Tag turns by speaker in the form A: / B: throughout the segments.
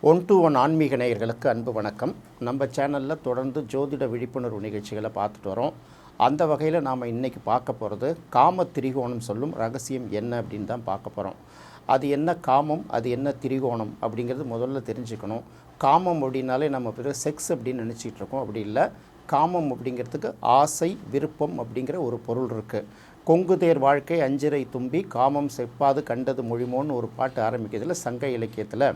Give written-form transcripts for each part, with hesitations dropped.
A: One to one ஆன்மீக நேயர்களுக்கு அன்பு வணக்கம். நம்ம சேனலில் தொடர்ந்து ஜோதிட விழிப்புணர்வு நிகழ்ச்சிகளை பார்த்துட்டு வரோம். அந்த வகையில் நாம் இன்றைக்கி பார்க்க போகிறது காம திரிகோணம் சொல்லும் ரகசியம் என்ன அப்படின்னு தான் பார்க்க போகிறோம். அது என்ன காமம், அது என்ன திரிகோணம் அப்படிங்கிறது முதல்ல தெரிஞ்சுக்கணும். காமம் அப்படின்னாலே நம்ம பேர் செக்ஸ் அப்படின்னு நினச்சிக்கிட்டு இருக்கோம். அப்படி இல்லை. காமம் அப்படிங்கிறதுக்கு ஆசை, விருப்பம் அப்படிங்கிற ஒரு பொருள் இருக்குது. கொங்குதேர் வாழ்க்கை அஞ்சிரை தும்பி காமம் செப்பாது கண்டது மொழிமோன்னு ஒரு பாட்டு ஆரம்பிக்கிறதுல சங்க இலக்கியத்தில்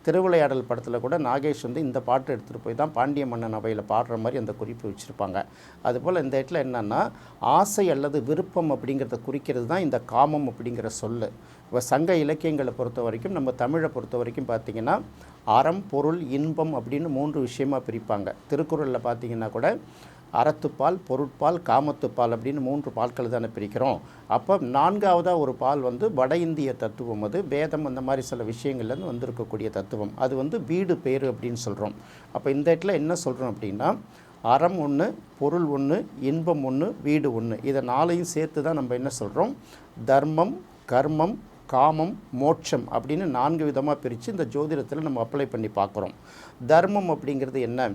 A: திருவிளையாடல் படத்தில் கூட நாகேஷ் இந்த பாட்டு எடுத்துகிட்டு போய் தான் பாண்டிய மன்னன் அவையில் பாடுற மாதிரி அந்த குறிப்பு வச்சுருப்பாங்க. அதுபோல் இந்த இடத்துல என்னென்னா ஆசை அல்லது விருப்பம் அப்படிங்கிறத குறிக்கிறது தான் இந்த காமம் அப்படிங்கிற சொல்லு. இப்போ சங்க இலக்கியங்களை பொறுத்த வரைக்கும், நம்ம தமிழை பொறுத்த வரைக்கும் பார்த்திங்கன்னா அறம், பொருள், இன்பம் அப்படின்னு 3 விஷயமாக பிரிப்பாங்க. திருக்குறளில் பார்த்திங்கன்னா கூட அறத்துப்பால், பொருட்பால், காமத்துப்பால் அப்படின்னு 3 பால்கள் தானே பிரிக்கிறோம். அப்போ 4ஆவதாக ஒரு பால் வட இந்திய தத்துவம், அது வேதம் அந்த மாதிரி சில விஷயங்கள்லேருந்து வந்திருக்கக்கூடிய தத்துவம். அது வீடு பேரு அப்படின்னு சொல்கிறோம். அப்போ இந்த இடத்துல என்ன சொல்கிறோம் அப்படின்னா, அறம் ஒன்று, பொருள் ஒன்று, இன்பம் ஒன்று, வீடு ஒன்று, இதை 4ஐயும் சேர்த்து தான் நம்ம என்ன சொல்கிறோம், தர்மம், கர்மம், காமம், மோட்சம் அப்படின்னு 4 விதமாக பிரித்து இந்த ஜோதிடத்தில் நம்ம அப்ளை பண்ணி பார்க்குறோம். தர்மம் அப்படிங்கிறது என்ன?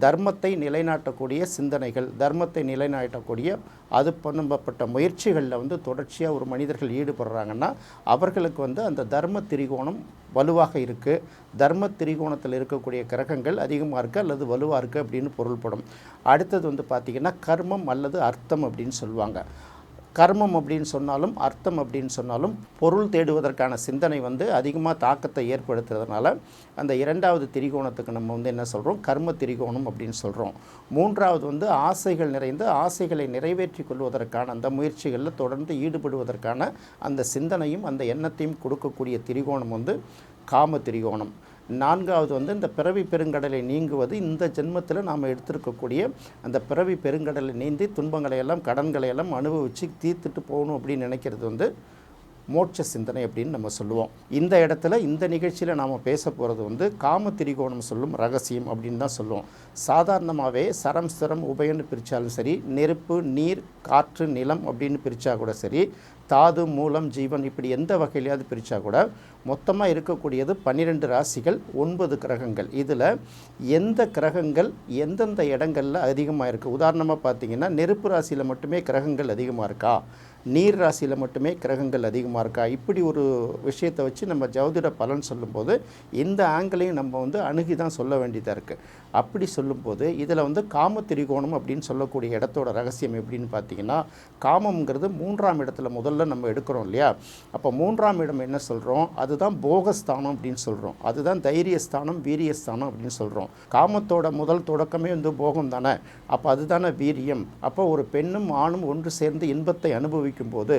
A: தர்மத்தை நிலைநாட்டக்கூடிய சிந்தனைகள், தர்மத்தை நிலைநாட்டக்கூடிய அது பண்ணப்பட்ட முயற்சிகளில் தொடர்ச்சியாக ஒரு மனிதர்கள் ஈடுபடுறாங்கன்னா அவர்களுக்கு அந்த தர்ம திரிகோணம் வலுவாக இருக்குது. தர்ம திரிகோணத்தில் இருக்கக்கூடிய கிரகங்கள் அதிகமாக இருக்குது அல்லது வலுவாக இருக்குது அப்படின்னு பொருள்படும். அடுத்தது பார்த்திங்கன்னா கர்மம் அல்லது அர்த்தம் அப்படின்னு சொல்லுவாங்க. கர்மம் அப்படின்னு சொன்னாலும் அர்த்தம் அப்படின்னு சொன்னாலும் பொருள் தேடுவதற்கான சிந்தனை அதிகமாக தாக்கத்தை ஏற்படுத்துறதுனால அந்த 2வது திரிகோணத்துக்கு நம்ம என்ன சொல்கிறோம், கர்ம திரிகோணம் அப்படின்னு சொல்கிறோம். 3வது ஆசைகள் நிறைந்து ஆசைகளை நிறைவேற்றி கொள்வதற்கான அந்த முயற்சிகளில் தொடர்ந்து ஈடுபடுவதற்கான அந்த சிந்தனையும் அந்த எண்ணத்தையும் கொடுக்கக்கூடிய திரிகோணம் காம திரிகோணம். 4வது இந்த பிறவி பெருங்கடலை நீங்குவது. இந்த ஜென்மத்தில் நாம் எடுத்திருக்கக்கூடிய அந்த பிறவி பெருங்கடலை நீந்தி துன்பங்களை எல்லாம், கடன்களை எல்லாம் அனுபவித்து தீர்த்துட்டு போகணும் அப்படின்னு நினைக்கிறது மோட்ச சிந்தனை அப்படின்னு நம்ம சொல்லுவோம். இந்த இடத்துல இந்த நிகழ்ச்சியில் நாம் பேச போகிறது காம திரிகோணம் சொல்லும் ரகசியம் அப்படின்னு தான் சொல்லுவோம். சாதாரணமாகவே சரம், ஸ்திரம், உபயன்னு பிரித்தாலும் சரி, நெருப்பு, நீர், காற்று, நிலம் அப்படின்னு பிரித்தா கூட சரி, தாது, மூலம், ஜீவன் இப்படி எந்த வகையிலையாவது பிரித்தா கூட மொத்தமாக இருக்கக்கூடியது 12 ராசிகள், 9 கிரகங்கள். இதில் எந்த கிரகங்கள் எந்தெந்த இடங்களில் அதிகமாக இருக்குது? உதாரணமாக பார்த்திங்கன்னா நெருப்பு ராசியில் மட்டுமே கிரகங்கள் அதிகமாக இருக்கா, நீர் ராசியில் மட்டுமே கிரகங்கள் அதிகமாக இருக்கா, இப்படி ஒரு விஷயத்தை வச்சு நம்ம ஜோதிட பலன் சொல்லும்போது இந்த ஆங்கிளையும் நம்ம அணுகி தான் சொல்ல வேண்டியதாக இருக்குது. அப்படி சொல்லும்போது இதில் காம திரிகோணம் அப்படின்னு சொல்லக்கூடிய இடத்தோட ரகசியம் எப்படின்னு பார்த்தீங்கன்னா, காமம்ங்கிறது 3ஆம் இடத்துல முதல்ல நம்ம எடுக்கிறோம் இல்லையா. அப்போ 3ஆம் இடம் என்ன சொல்கிறோம், அதுதான் போகஸ்தானம் அப்படின்னு சொல்கிறோம். அதுதான் தைரியஸ்தானம், வீரியஸ்தானம் அப்படின்னு சொல்கிறோம். காமத்தோட முதல் தொடக்கமே போகம் தானே. அப்போ அதுதானே வீரியம். அப்போ ஒரு பெண்ணும் ஆணும் ஒன்று சேர்ந்து இன்பத்தை அனுபவிக்கும் போது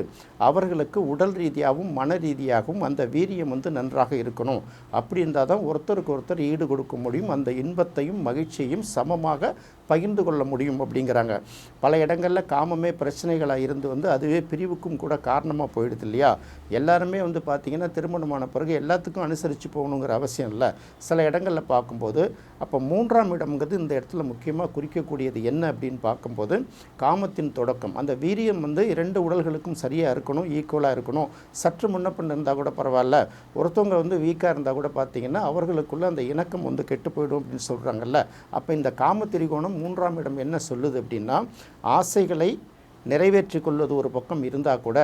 A: அவர்களுக்கு உடல் ரீதியாகவும் மன ரீதியாகவும் அந்த வீரியம் நன்றாக இருக்கணும். அப்படி இருந்தால் தான் ஒருத்தருக்கு ஒருத்தர் ஈடு கொடுக்க முடியும், அந்த இன்பத்தையும் மகிழ்ச்சியையும் சமமாக பகிர்ந்து கொள்ள முடியும் அப்படிங்கிறாங்க. பல இடங்களில் காமமே பிரச்சனைகளாக இருந்து அதுவே பிரிவுக்கும் கூட காரணமாக போயிடுது இல்லையா. எல்லாருமே பார்த்திங்கன்னா திருமணமான பிறகு எல்லாத்துக்கும் அனுசரித்து போகணுங்கிற அவசியம் இல்லை. சில இடங்களில் பார்க்கும்போது அப்போ 3ஆம் இடம்ங்கிறது இந்த இடத்துல முக்கியமாக குறிக்கக்கூடியது என்ன அப்படின்னு பார்க்கும்போது காமத்தின் தொடக்கம். அந்த வீரியம் 2 உடல்களுக்கும் சரியாக இருக்கணும், ஈக்குவலாக இருக்கணும். சற்று முன்ன பின்ன இருந்தால் கூட பரவாயில்ல, ஒருத்தவங்க வீக்காக இருந்தால் கூட பார்த்திங்கன்னா அவர்களுக்குள்ளே அந்த இணக்கம் கெட்டு போயிடும் அப்படின்னு சொல்கிறாங்கல்ல. அப்போ இந்த காம திரிகோணம் 3ஆம் இடம் என்ன சொல்லுது அப்படின்னா, ஆசைகளை நிறைவேற்றி கொள்வது ஒரு பக்கம் இருந்தால் கூட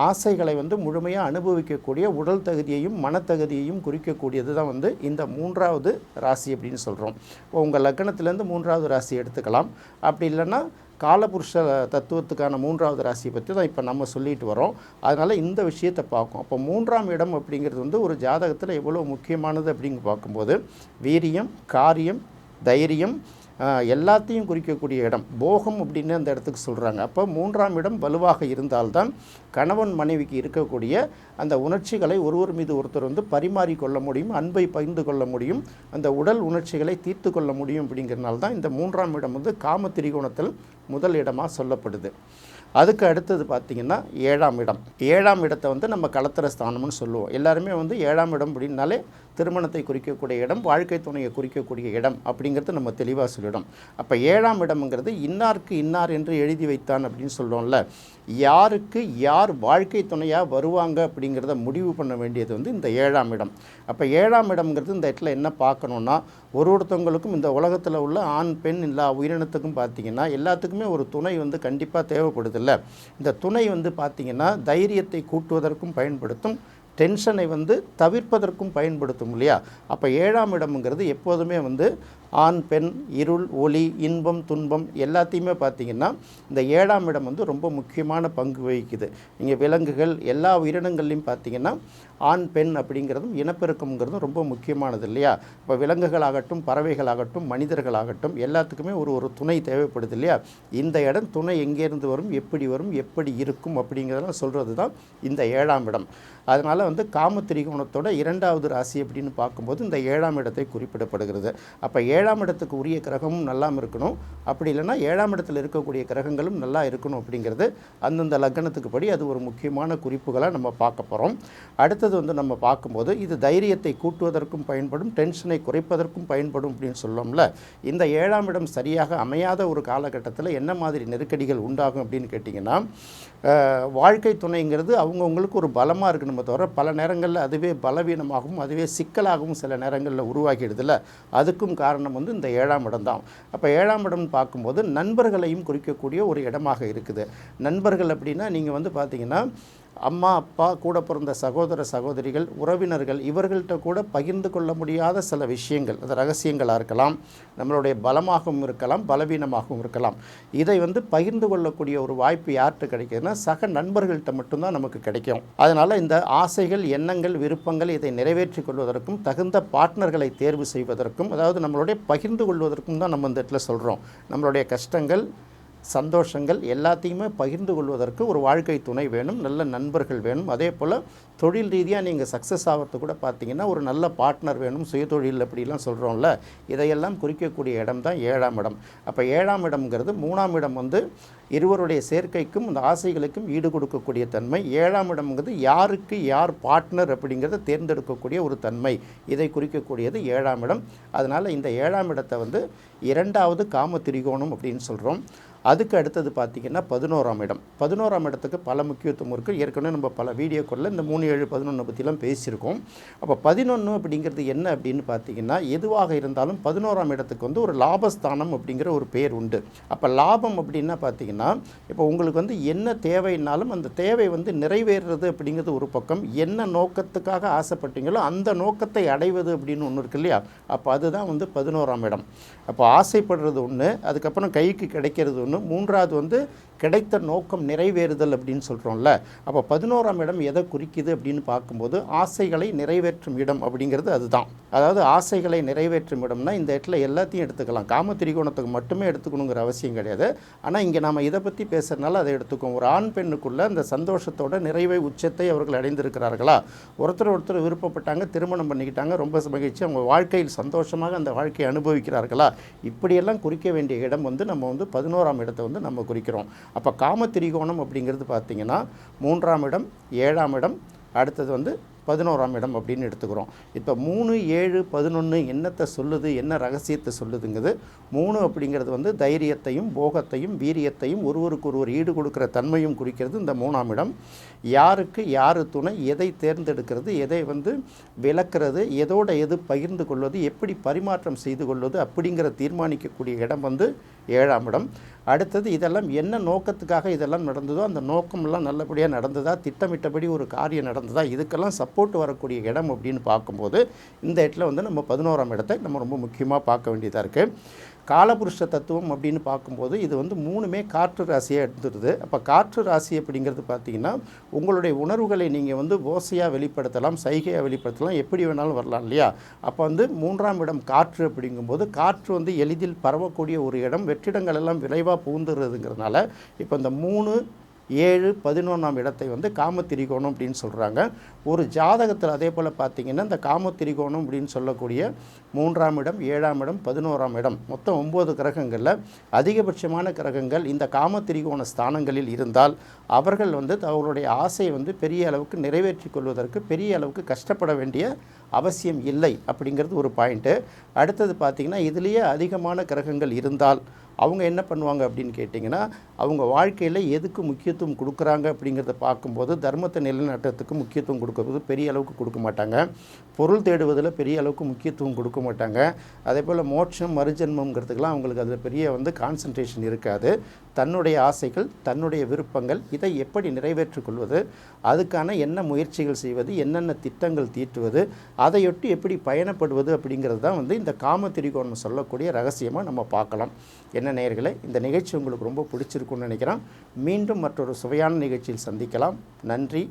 A: ஆசைகளை முழுமையாக அனுபவிக்கக்கூடிய உடல் தகுதியையும் மனத்தகுதியையும் குறிக்கக்கூடியது தான் இந்த 3ஆவது ராசி அப்படின்னு சொல்கிறோம். உங்கள் லக்னத்திலேருந்து 3ஆவது ராசி எடுத்துக்கலாம். அப்படி இல்லைன்னா காலபுருஷ தத்துவத்துக்கான 3ஆவது ராசியை பற்றி தான் இப்போ நம்ம சொல்லிட்டு வரோம். அதனால் இந்த விஷயத்தை பார்க்கும். அப்போ 3ஆம் இடம் அப்படிங்கிறது ஒரு ஜாதகத்தில் எவ்வளோ முக்கியமானது அப்படிங்க பார்க்கும்போது வீரியம், காரியம், தைரியம் எல்லாத்தையும் குறிக்கக்கூடிய இடம். போகம் அப்படின்னு அந்த இடத்துக்கு சொல்கிறாங்க. அப்போ 3ஆம் இடம் வலுவாக இருந்தால்தான் கணவன் மனைவிக்கு இருக்கக்கூடிய அந்த உணர்ச்சிகளை ஒருவர் மீது ஒருத்தர் பரிமாறிக்கொள்ள முடியும், அன்பை பகிர்ந்து கொள்ள முடியும், அந்த உடல் உணர்ச்சிகளை தீர்த்து கொள்ள முடியும். அப்படிங்கிறனால தான் இந்த 3ஆம் இடம் காம திரிகோணத்தில் முதல் இடமாக சொல்லப்படுது. அதுக்கு அடுத்தது பார்த்திங்கன்னா 7ஆம் இடம். 7ஆம் இடத்தை நம்ம கலத்திர ஸ்தானம்னு சொல்லுவோம். எல்லாருமே 7ஆம் இடம் அப்படின்னாலே திருமணத்தை குறிக்கக்கூடிய இடம், வாழ்க்கை துணையை குறிக்கக்கூடிய இடம் அப்படிங்கிறது நம்ம தெளிவாக சொல்லிடும். அப்போ 7ஆம் இடம்ங்கிறது இன்னாருக்கு இன்னார் என்று எழுதி வைத்தான் அப்படின்னு சொல்லுவோம்ல. யாருக்கு யார் வாழ்க்கை துணையாக வருவாங்க அப்படிங்கிறத முடிவு பண்ண வேண்டியது வந்து இந்த 7ஆம் இடம். அப்போ 7ஆம் இடம்ங்கிறது இந்த இடத்துல என்ன பார்க்கணுன்னா, ஒருத்தவங்களுக்கும் இந்த உலகத்தில் உள்ள ஆண் பெண் எல்லா உயிரினத்துக்கும் பார்த்திங்கன்னா எல்லாத்துக்குமே ஒரு துணை வந்து கண்டிப்பாக தேவைப்படுதில்ல. இந்த துணை வந்து பார்த்திங்கன்னா தைரியத்தை கூட்டுவதற்கும் பயன்படுத்தும், டென்ஷனை வந்து தவிர்ப்பதற்கும் பயன்படுத்தும் இல்லையா. அப்போ 7ஆம் இடம்ங்கிறது எப்போதுமே வந்து ஆண் பெண், இருள் ஒளி, இன்பம் துன்பம் எல்லாத்தையுமே பார்த்திங்கன்னா இந்த 7ஆம் இடம் வந்து ரொம்ப முக்கியமான பங்கு வகிக்குது. இங்கே விலங்குகள் எல்லா உயிரினங்கள்லையும் பார்த்திங்கன்னா ஆண் பெண் அப்படிங்கிறதும் இனப்பெருக்கம்ங்கிறதும் ரொம்ப முக்கியமானது இல்லையா. இப்போ விலங்குகளாகட்டும், பறவைகளாகட்டும், மனிதர்களாகட்டும் எல்லாத்துக்குமே ஒரு துணை தேவைப்படுது இல்லையா. இந்த இடம் துணை எங்கேருந்து வரும், எப்படி இருக்கும் அப்படிங்கிறதெல்லாம் சொல்கிறது தான் இந்த 7ஆம் இடம். அதனால் வந்து காம திரிகோணத்தோட 2வது ராசி அப்படின்னு பார்க்கும்போது இந்த 7ஆம் இடத்தை குறிப்பிடப்படுகிறது. அப்போ 7ஆம் இடத்துக்கு உரிய கிரகமும் நல்லா இருக்கணும், அப்படி இல்லைன்னா 7ஆம் இடத்தில் இருக்கக்கூடிய கிரகங்களும் நல்லா இருக்கணும் அப்படிங்கிறது அந்தந்த லக்னத்துக்கு படி அது ஒரு முக்கியமான குறிப்புகளாக நம்ம பார்க்க போகிறோம். அடுத்தது வந்து நம்ம பார்க்கும்போது இது தைரியத்தை கூட்டுவதற்கும் பயன்படும், டென்ஷனை குறைப்பதற்கும் பயன்படும் அப்படின்னு சொல்லோம்ல. இந்த 7ஆம் இடம் சரியாக அமையாத ஒரு காலகட்டத்தில் என்ன மாதிரி நெருக்கடிகள் உண்டாகும் அப்படின்னு கேட்டிங்கன்னா, வாழ்க்கை துணைங்கிறது அவங்கவுங்களுக்கு ஒரு பலமாக இருக்கணுமே தவிர பல நேரங்களில் அதுவே பலவீனமாகவும் அதுவே சிக்கலாகவும் சில நேரங்களில் உருவாகிடுதில்ல. அதுக்கும் காரணம் வந்து இந்த 7ஆம் இடம் தான். அப்போ 7ஆம் இடம்னு பார்க்கும்போது நண்பர்களையும் குறிக்கக்கூடிய ஒரு இடமாக இருக்குது. நண்பர்கள் அப்படின்னா நீங்கள் வந்து பார்த்திங்கன்னா அம்மா அப்பா, கூட பிறந்த சகோதர சகோதரிகள், உறவினர்கள் இவர்கள்ட்ட கூட பகிர்ந்து கொள்ள முடியாத சில விஷயங்கள், அது ரகசியங்களாக இருக்கலாம், நம்மளுடைய பலமாகவும் இருக்கலாம், பலவீனமாகவும் இருக்கலாம். இதை வந்து பகிர்ந்து கொள்ளக்கூடிய ஒரு வாய்ப்பு யார்கிட்ட கிடைக்குதுன்னா சக நண்பர்கள்ட்ட மட்டும்தான் நமக்கு கிடைக்கும். அதனால் இந்த ஆசைகள், எண்ணங்கள், விருப்பங்கள் இதை நிறைவேற்றி கொள்வதற்கும் தகுந்த பார்ட்னர்களை தேர்வு செய்வதற்கும், அதாவது நம்மளுடைய பகிர்ந்து கொள்வதற்கும் தான் நம்ம இந்த இடத்துல சொல்கிறோம். நம்மளுடைய கஷ்டங்கள், சந்தோஷங்கள் எல்லாத்தையுமே பகிர்ந்து கொள்வதற்கு ஒரு வாழ்க்கை துணை வேணும், நல்ல நண்பர்கள் வேணும். அதே போல் தொழில் ரீதியாக நீங்கள் சக்ஸஸ் ஆகிறது கூட பார்த்திங்கன்னா ஒரு நல்ல பார்ட்னர் வேணும், சுயதொழில் அப்படிலாம் சொல்கிறோம்ல. இதையெல்லாம் குறிக்கக்கூடிய இடம் தான் 7ஆம் இடம். அப்போ 7ஆம் இடம்ங்கிறது 3ஆம் இடம் வந்து இருவருடைய சேர்க்கைக்கும் இந்த ஆசைகளுக்கும் ஈடு கொடுக்கக்கூடிய தன்மை. 7ஆம் இடம்ங்கிறது யாருக்கு யார் பார்ட்னர் அப்படிங்கிறத தேர்ந்தெடுக்கக்கூடிய ஒரு தன்மை, இதை குறிக்கக்கூடியது 7ஆம் இடம். அதனால் இந்த 7ஆம் இடத்தை வந்து 2வது காம திரிகோணம் அப்படின்னு சொல்கிறோம். அதுக்கு அடுத்தது பார்த்திங்கன்னா 11ஆம் இடம். 11ஆம் இடத்துக்கு பல முக்கியத்துவம் இருக்குது. ஏற்கனவே நம்ம பல வீடியோக்களில் இந்த 3, 7, 11 பற்றிலாம் பேசியிருக்கோம். அப்போ 11 அப்படிங்கிறது என்ன அப்படின்னு பார்த்திங்கன்னா, எதுவாக இருந்தாலும் 11ஆம் இடத்துக்கு வந்து ஒரு லாபஸ்தானம் அப்படிங்கிற ஒரு பேர் உண்டு. அப்போ லாபம் அப்படின்னா பார்த்திங்கன்னா, இப்போ உங்களுக்கு வந்து என்ன தேவைன்னாலும் அந்த தேவை வந்து நிறைவேறுறது அப்படிங்கிறது ஒரு பக்கம், என்ன நோக்கத்துக்காக ஆசைப்பட்டீங்களோ அந்த நோக்கத்தை அடைவது அப்படின்னு ஒன்று இருக்கு இல்லையா. அப்போ அதுதான் வந்து 11ஆம் இடம். அப்போ ஆசைப்படுறது ஒன்று, அதுக்கப்புறம் கைக்கு கிடைக்கிறது ஒன்று, 3வது வந்து கிடைத்த நோக்கம் நிறைவேறுதல் அப்படின்னு சொல்கிறோம்ல. அப்போ 11ஆம் இடம் எதை குறிக்குது அப்படின்னு பார்க்கும்போது ஆசைகளை நிறைவேற்றும் இடம் அப்படிங்கிறது அதுதான். அதாவது ஆசைகளை நிறைவேற்றும் இடம்னா இந்த இடத்துல எல்லாத்தையும் எடுத்துக்கலாம், காம திரிகோணத்துக்கு மட்டுமே எடுத்துக்கணுங்கிற அவசியம் கிடையாது. ஆனால் இங்கே நாம் இதை பற்றி பேசுகிறதுனால அதை எடுத்துக்கோம். ஒரு ஆண் பெண்ணுக்குள்ளே அந்த சந்தோஷத்தோட நிறைவை உச்சத்தை அவர்கள் அடைந்திருக்கிறார்களா, ஒருத்தர் விருப்பப்பட்டாங்க, திருமணம் பண்ணிக்கிட்டாங்க, ரொம்ப மகிழ்ச்சி, அவங்க வாழ்க்கையில் சந்தோஷமாக அந்த வாழ்க்கையை அனுபவிக்கிறார்களா, இப்படியெல்லாம் குறிக்க வேண்டிய இடம் வந்து நம்ம வந்து 11ஆம் இடத்தை வந்து நம்ம குறிக்கிறோம். அப்போ காம திரிகோணம் அப்படிங்கிறது பார்த்திங்கன்னா 3ஆம் இடம், 7ஆம் இடம், அடுத்தது வந்து 11ஆம் இடம் அப்படின்னு எடுத்துக்கிறோம். இப்போ 3, 7, 11 என்னத்தை சொல்லுது, என்ன ரகசியத்தை சொல்லுதுங்கிறது. 3 அப்படிங்கிறது வந்து தைரியத்தையும் போகத்தையும் வீரியத்தையும் ஒருவருக்கு ஒருவர் ஈடு கொடுக்குற தன்மையும் குறிக்கிறது இந்த 3ஆம் இடம். யாருக்கு யார் துணை, எதை தேர்ந்தெடுக்கிறது, எதை வந்து விளக்குறது, எதோட எது பகிர்ந்து கொள்வது, எப்படி பரிமாற்றம் செய்து கொள்வது அப்படிங்கிற தீர்மானிக்கக்கூடிய இடம் வந்து 7ஆம் இடம். அடுத்தது இதெல்லாம் என்ன நோக்கத்துக்காக இதெல்லாம் நடந்ததோ அந்த நோக்கமெல்லாம் நல்லபடியாக நடந்ததா, திட்டமிட்டபடி ஒரு காரியம் நடந்ததா, இதுக்கெல்லாம் சப்போர்ட் வரக்கூடிய இடம் அப்படின்னு பார்க்கும்போது இந்த இடத்துல வந்து நம்ம 11ஆம் இடத்தை நம்ம ரொம்ப முக்கியமாக பார்க்க வேண்டியதாக இருக்குது. காலபுருஷ தத்துவம் அப்படின்னு பார்க்கும்போது இது வந்து 3மே காற்று ராசியாக எடுத்துருது. அப்போ காற்று ராசி அப்படிங்கிறது பார்த்திங்கன்னா உங்களுடைய உணர்வுகளை நீங்கள் வந்து ஓசையாக வெளிப்படுத்தலாம், சைகையாக வெளிப்படுத்தலாம், எப்படி வேணாலும் வரலாம் இல்லையா. அப்போ வந்து 3ஆம் இடம் காற்று அப்படிங்கும்போது காற்று வந்து எளிதில் பரவக்கூடிய ஒரு இடம், வெற்றிடங்கள் எல்லாம் விரைவாக பூந்துடுறதுங்கிறதுனால இப்போ இந்த 3, 7, 11ஆம் இடத்தை வந்து காம திரிகோணம் அப்படின்னு சொல்கிறாங்க. ஒரு ஜாதகத்தில் அதே போல் பார்த்திங்கன்னா இந்த காம திரிகோணம் அப்படின்னு சொல்லக்கூடிய 3ஆம் இடம், 7ஆம் இடம், 11ஆம் இடம் மொத்தம் 9 கிரகங்களில் அதிகபட்சமான கிரகங்கள் இந்த காம திரிகோண ஸ்தானங்களில் இருந்தால் அவர்கள் வந்து அவர்களுடைய ஆசையை வந்து பெரிய அளவுக்கு நிறைவேற்றி கொள்வதற்கு பெரிய அளவுக்கு கஷ்டப்பட வேண்டிய அவசியம் இல்லை அப்படிங்கிறது ஒரு பாயிண்ட்டு. அடுத்தது பார்த்திங்கன்னா இதுலேயே அதிகமான கிரகங்கள் இருந்தால் அவங்க என்ன பண்ணுவாங்க அப்படின்னு கேட்டிங்கன்னா, அவங்க வாழ்க்கையில் எதுக்கு முக்கியத்துவம் கொடுக்குறாங்க அப்படிங்கிறத பார்க்கும்போது தர்மத்தை நிலைநாட்டுறதுக்கு முக்கியத்துவம் கொடுக்குறது பெரிய அளவுக்கு கொடுக்க மாட்டாங்க. பொருள் தேடுவதில் பெரிய அளவுக்கு முக்கியத்துவம் கொடுக்க மாட்டாங்க. அதே போல் மோட்சம் மறுஜென்மங்கிறதுக்கெலாம் அவங்களுக்கு அதில் பெரிய கான்சன்ட்ரேஷன் இருக்காது. தன்னுடைய ஆசைகள், தன்னுடைய விருப்பங்கள், இதை எப்படி நிறைவேற்றிக் கொள்வது, அதுக்கான என்ன முயற்சிகள் செய்வது, என்னென்ன திட்டங்கள் தீட்டுவது, அதையொட்டி எப்படி பயணப்படுவது அப்படிங்கிறது தான் இந்த காம திரிகோணம் சொல்லக்கூடிய ரகசியமாக நம்ம பார்க்கலாம். என்ன நேயர்களே, இந்த நிகழ்ச்சி உங்களுக்கு ரொம்ப பிடிச்சிருக்குன்னு நினைக்கிறேன். மீண்டும் மற்றொரு சுவையான நிகழ்ச்சியில் சந்திக்கலாம். நன்றி,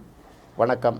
A: வணக்கம்.